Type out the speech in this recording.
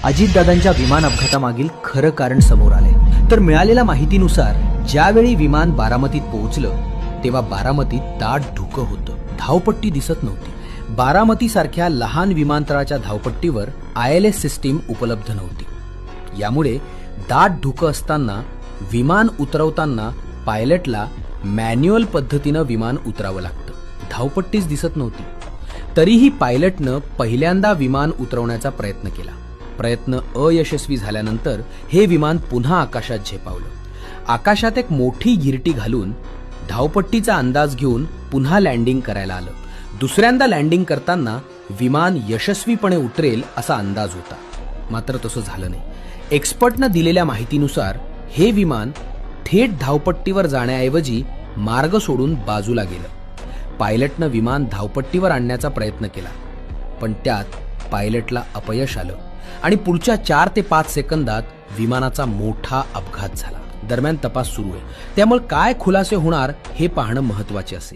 अजितदादांच्या विमान अपघातामागील खरं कारण समोर आले। तर मिळालेल्या माहितीनुसार ज्यावेळी विमान बारामतीत पोहोचलं तेव्हा बारामतीत दाट धुकं होतं, धावपट्टी दिसत नव्हती। बारामती सारख्या लहान विमानतळाच्या धावपट्टीवर ILS सिस्टीम उपलब्ध नव्हती। यामुळे दाट धुकं असताना विमान उतरवताना पायलटला मॅन्युअल पद्धतीनं विमान उतरावं लागतं, धावपट्टीच दिसत नव्हती। तरीही पायलटनं पहिल्यांदा विमान उतरवण्याचा प्रयत्न केला। प्रयत्न अयशस्वी झाल्यानंतर हे विमान पुन्हा आकाशात झेपावलं। आकाशात एक मोठी गिरटी घालून धावपट्टीचा अंदाज घेऊन पुन्हा लँडिंग करायला आलं। दुसऱ्यांदा लँडिंग करताना विमान यशस्वीपणे उतरेल असा अंदाज होता, मात्र तसं झालं नाही। एक्सपर्टनं दिलेल्या माहितीनुसार हे विमान थेट धावपट्टीवर जाण्याऐवजी मार्ग सोडून बाजूला गेलं। पायलटनं विमान धावपट्टीवर आणण्याचा प्रयत्न केला, पण त्यात पायलटला अपयश आलं आणि पुढच्या 4 ते 5 सेकंदात विमानाचा मोठा अपघात झाला। दरम्यान तपास सुरू आहे, त्यामुळे काय खुलासे होणार हे पाहणं महत्त्वाचे असेल।